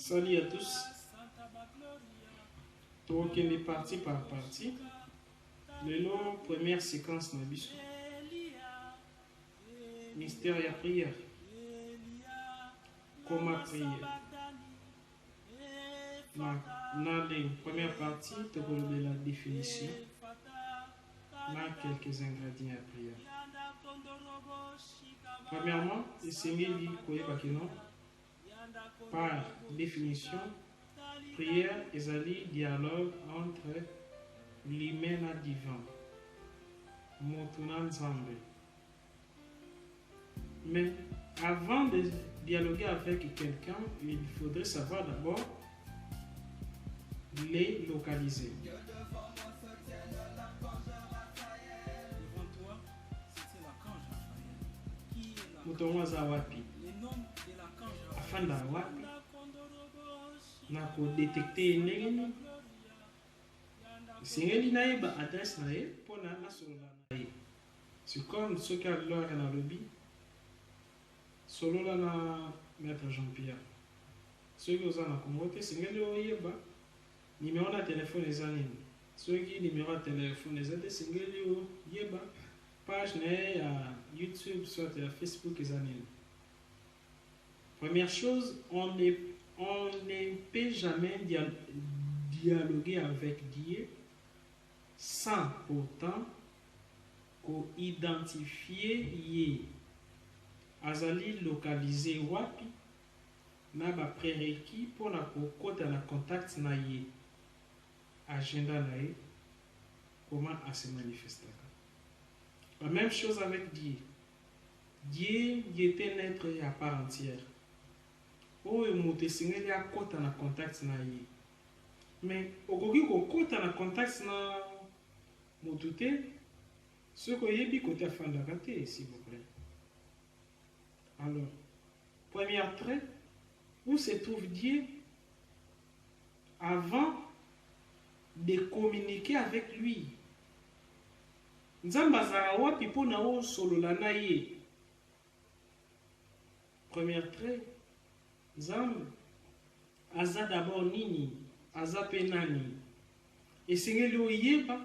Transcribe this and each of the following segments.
Salut à tous. Donc, on est parti par partie. Le long, première séquence dans le mystère et prière. Comment prier? Dans la première partie, tu as la définition. Dans quelques ingrédients à prière. Premièrement, le Seigneur dit par définition, prière est un dialogue entre l'humain et divin. Mais avant de dialoguer avec quelqu'un, il faudrait savoir d'abord les localiser. Mutongo za wapi? Afin da wapi? Na ko détecter ndenge singeli na ye ba adresse na ye pona na solola na ye. C'est comme ce qu'a l'heure na lobby. Solola na maître Jean-Pierre. Ceux qui ont na communauté singeli oyeba numéro na téléphone ezanini. Ceux qui numéro de téléphone ezate singeli oyeba page na YouTube soit à Facebook ezanini. Première chose, on ne peut jamais dialoguer avec Dieu sans pourtant identifier Yé. Azali localiser wapi na ba prérequis pour na kokota na contact na Yé. Agenda na Yé. Comment à se manifester. La même chose avec Dieu. Dieu était un être à part entière. Oyo moto singeli akota na contact na ye. Mais okoki kokota na contact na moto te, ce que yebi kote afandaka te, s'il vous plaît. Alors, premier trait, où se trouve Dieu avant de communiquer avec lui. Nzamba azala wapi po na o solola na ye. Premier trait, Nzambe aza d'abord nini, aza pe nani. Et singeli oyeba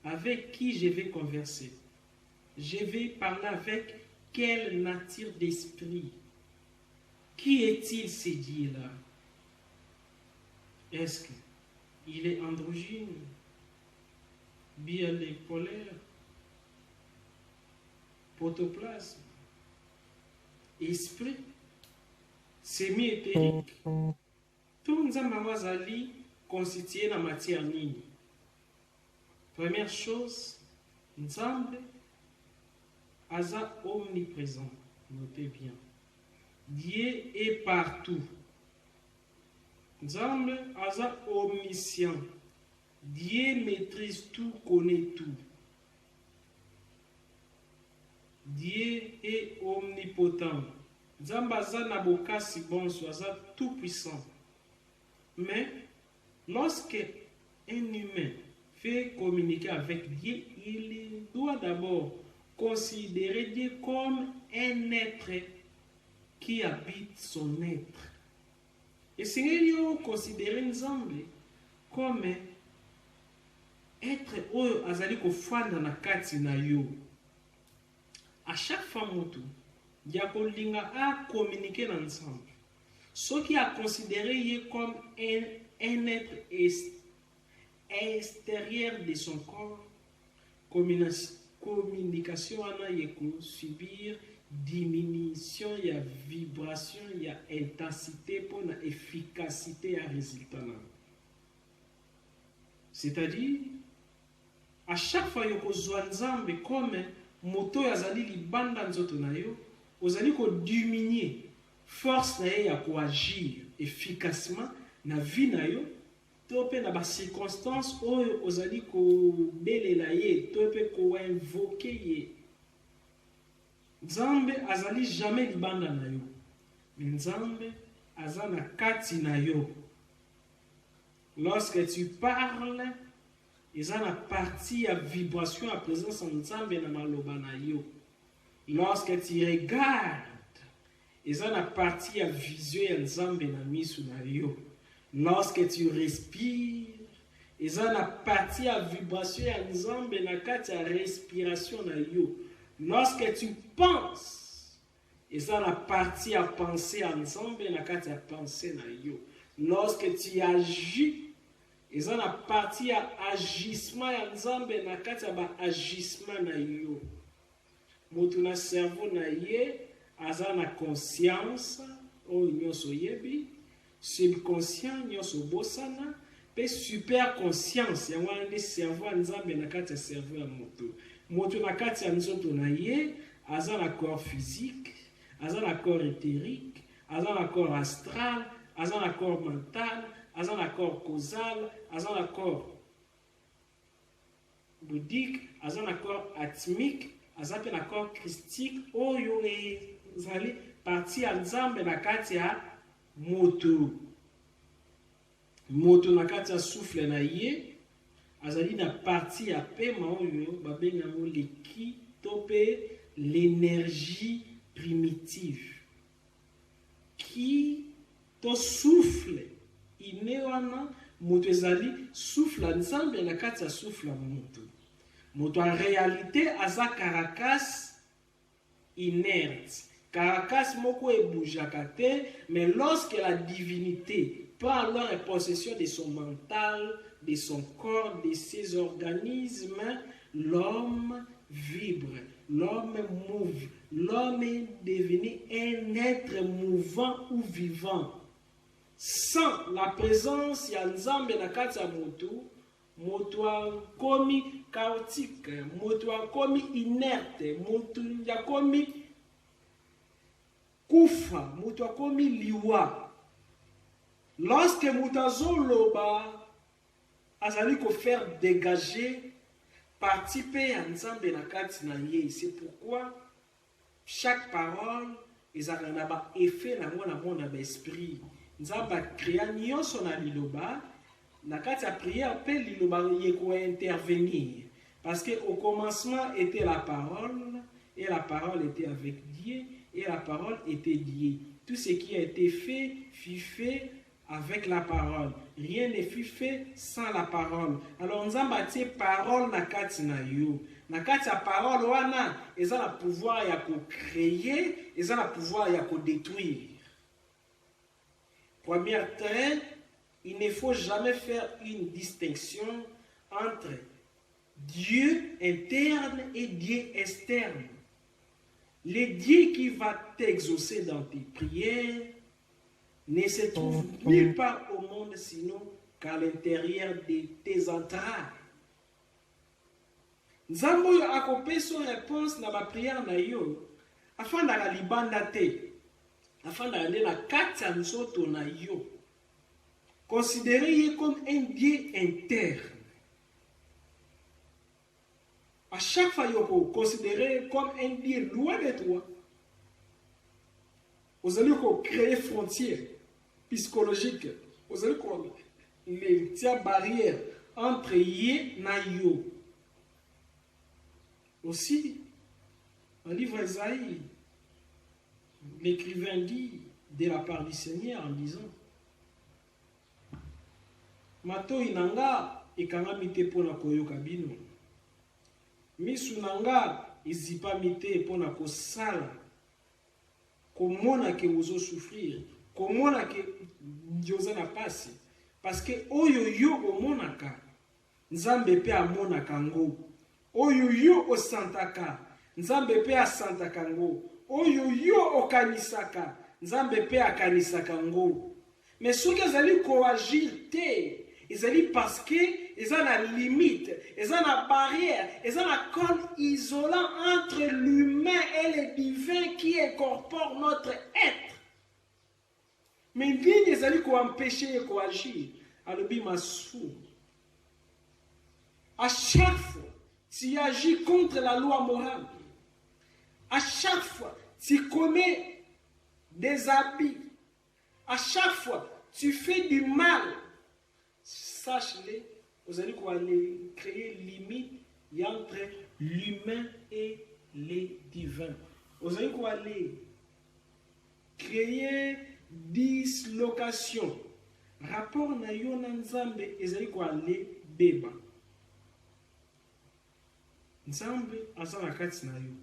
avec qui je vais converser. Je vais parler avec quelle nature d'esprit. Qui est-il ce Dieu-là? Est-ce qu'il est androgyne, bipolaire, protoplasme, esprit, semi-éthérique? Tout Nzamba wazali constitué dans la matière nini. Première chose, Nzambe aza omniprésent. Notez bien. Dieu est partout. Nzambe aza omniscient. Dieu maîtrise tout, connaît tout. Dieu est omnipotent. Nzamba aza na bokasi bonso, aza tout puissant. Mais lorsque un humain fait communiquer avec Dieu, il doit d'abord considérer Dieu comme un être qui habite son être. Et si nous considérons Nzambe comme être oyo azali kofanda na kati na yo, à chaque fois moto ya kolinga a communiquer na Nzambe, ce qui a considéré comme un être extérieur de son corps, communication ana yeko subir diminution, il y a vibration, il y a intensité pour la efficacité à résultat. C'est-à-dire, à chaque fois que vous avez comme moto yazali libanda nzoto na yo, vous allez diminuer force na ya ko agir efficacement na vie na yo, topé na ba circonstances oyo ozali ko belela ye, topé ko invoquer ye. Nzambe azali jamais libanda na yo. Mais Nzambe azana kati na yo. Lorsque tu parles, ils ont la partie à vibration à présence en Nzambe na maloba na yo. Lorsque tu regardes, eza na partie ya vision ya Nzambe na misu na yo. Lorsque tu respires, eza na partie ya vibration ya Nzambe na kati ya respiration na yo. Lorsque tu penses, eza na partie ya pensée ya Nzambe na kati ya pensée na yo. Lorsque tu agis, eza na partie ya agissement ya Nzambe na kati ya ba agissement na yo. Moto na cerveau na ye aza na conscience oyo nyonso yebi, subconscient nyonso bosana, pe super conscience yango wana nde cerveau ya Nzambe na kati ya cerveau ya moto. Moto na kati ya nzoto na ye aza na corps physique, aza na corps éthérique, aza na corps astral, aza na corps mental, aza na corps causal, aza na corps bouddhique, aza na corps atmique, aza pe na corps christique oyo ezali parti ya Nzambe na kati ya moto. Moto na kati ya souffle na ye azali na parti ya pema oyo babengango le ki to pe l'énergie primitive. Ki to souffle ine wana moto ezali souffle ya Nzambe na kati ya souffle ya moto. Moto en réalité aza caracasse inerte. Caracasse moko eboujaka te, mais lorsque la divinité prend alors possession de son mental, de son corps, de ses organismes, l'homme vibre, l'homme mouve, l'homme est devenu un être mouvant ou vivant. Sans la présence ya Nzambe na kati ya moto, moto akomi chaotique, moto akomi inerte, moto akomi kufa, moto akomi liwa. Lorsque moto azoloba azali ko faire dégager parti pe ya Nzambe na kati na ye. C'est pourquoi chaque parole ezala na ba effet na mona ba esprit. Nzambe créa nyonso na liloba. Na kati ya prière pe liloba yeko intervenir. Parce que au commencement était la parole et la parole était avec Dieu et la parole était Dieu. Tout ce qui a été fait fut fait avec la parole. Rien ne fut fait sans la parole. Alors Nzamba tie parole na kati na yo. Na kati ya parole wana eza na pouvoir ya ko créer, eza na pouvoir ya ko détruire. Première terre, il ne faut jamais faire une distinction entre Dieu interne et Dieu externe. Le Dieu qui va t'exaucer dans tes prières ne se trouve nulle part au monde sinon qu'à l'intérieur de tes entrailles. Nzambo yo akopé son réponse na ba prière na yo afin na libanda te, afin na la kati ya nzoto na yo. Considérez comme un Dieu interne. À chaque fois, vous considérez comme un Dieu loin de toi. Vous allez créer frontières psychologiques. Vous allez les barrières entre Yé et Yo. Aussi, dans le livre Esaïe, l'écrivain dit de la part du Seigneur en disant Mato inanga ikangami te pona koyoka bino. Misu nanga izipami te pona kosala. Komona ke ozo souffrir. Komona ke dioza na pasi. Parce que oyo yo omonaka. Nzambe pe amonaka ngo. Oyo yo osantaka. Nzambe pe asantaka ngo. Oyo yo okanisaka. Nzambe pe akanisaka ngo. Mais soki ezali ko agir te. Ezali parce que ils ont la limite, ils ont la barrière, ils ont la corde isolant entre l'humain et le divin qui incorpore notre être. Mais nini ezali ko empêcher ko agir alobi masu. À chaque fois, tu agis contre la loi morale. À chaque fois, tu commets des abus. À chaque fois, tu fais du mal. Sache-le, vous allez créer limite entre l'humain et les divins. Vous allez créer dislocation. Rapport na yo na Nzambe ezali ko ale beba. Nzambe aza na kati na yo.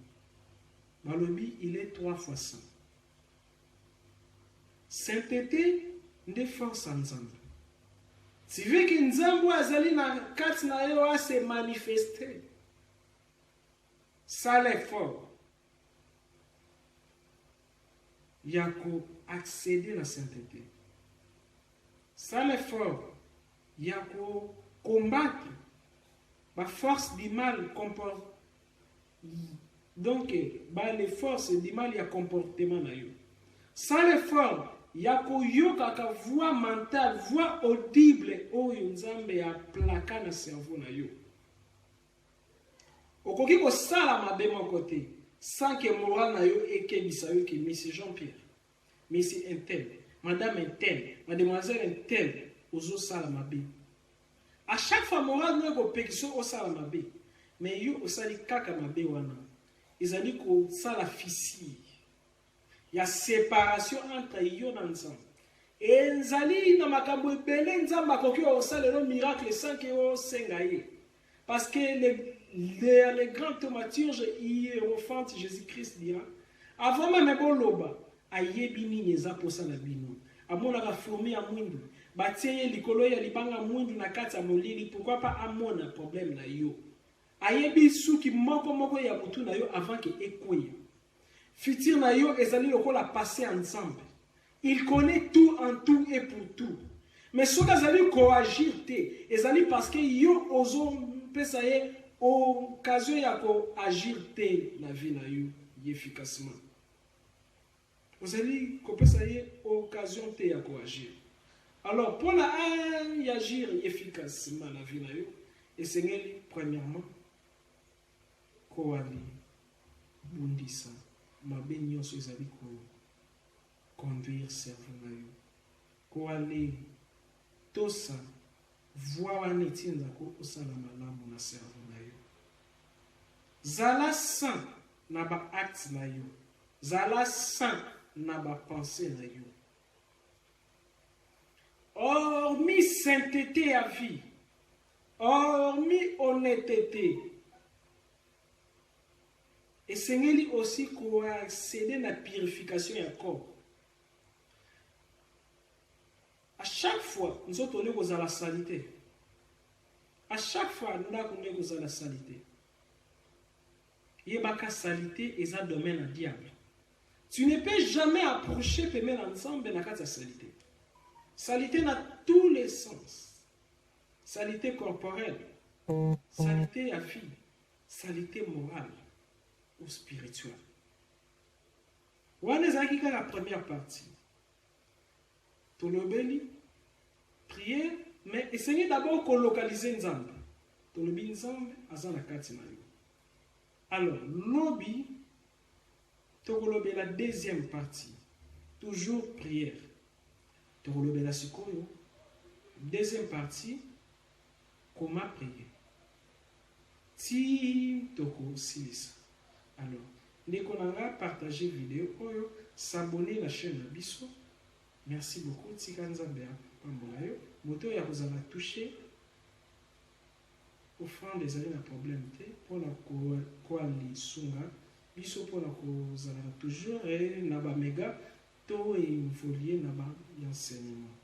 Balobi il est 3 fois saint. Sainteté nde force en Nzambe. Si veut que Nzambe azali na kati na yo a se manifester. Ça l'effort. Il y a qu'à accéder à la sainteté. Ça l'effort. Il y a qu'à combattre la force du mal comporte. Donc, les forces du mal, il y a comportement. Sans l'effort, il y a qu'à voix mentale, voix audible, où Nzambe a plaqué dans le cerveau. Okoki ko sala mabe mon côté sans que moral na yo ekebisa yo que monsieur Jean-Pierre, monsieur Intel, madame Intel, mademoiselle Intel ozo sala mabe. À chaque fois moral no ko pekiso o sala mabe. Mais yo osali kaka mabe wana. Ezali ko sala fissure. Il y a séparation entre yo na Nzambe. Et nzali na makambo ebele Nzambe akoki o sala le miracle sans que o senga ye. Parce que les grands thaumaturges hiérophantes Jésus-Christ dira avant même boloba ayebini neza posa na bino amona ka fourmi a mwindu batie likolo ya libanga mwindu na kati ya molili pourquoi pas amona problème na yo ayebi suki moko ya mutu na yo avant que ekweya futur na yo ezali lokola passé ensemble il connaît tout en tout et pour tout mais ce qu'azali coagir te ezali parce que yo ozo pesa ye occasion ya ko agir te la vie na yo efficacement. Vous allez kopesa ye occasion te ya ko agir. Alors pour la agir efficacement la vie na yo esengeli premièrement ko ali bundisa mabe nyonso ezali ko conduire cerveau na yo ko ali tosa voix wana etinda ko osala malamu na cerveau na yo. Zala saint na ba acte na yo. Zala saint na ba pensée na yo. Hormis sainteté à vie, hormis honnêteté, et sengeli aussi ko accéder na purification ya corps. À chaque fois, nous autres on est à la saleté. À chaque fois, nous sommes à la saleté. Il y a une saleté et ça domaine à diable. Tu ne peux jamais approcher tes mains ensemble dans la saleté. Saleté dans tous les sens. Saleté corporelle, saleté à vie, saleté morale ou spirituelle. On est à la première partie. Tolobeli, prière, mais essayez d'abord de localiser Nzambe. Tolobi Nzambe, azana kati na yo. Alors, lobi, tokolobe la deuxième partie. Toujours prière. Tokolobe la sikoyo. Deuxième partie, comment prier. Ti toko silisa. Alors, dès qu'on a partagé vidéo, s'abonner à la chaîne Bisso. Merci beaucoup. Tikanzambea Pambolayo. Moto ya kozala touché au fond des années na problème te pour la ko ali sunga biso pour la kozala toujours et na ba méga to évoluer na ba enseignement.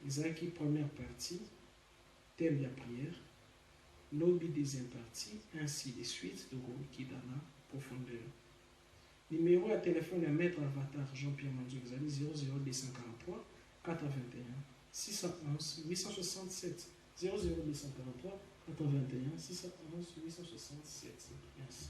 Ezaki première partie thème de la prière, lobby deuxième partie ainsi de suite de qui dana profondeur. Numéro à téléphone à mettre avatar Jean-Pierre Manzou, vous avez 00243 81 611 867 00243 81 611 867. Merci.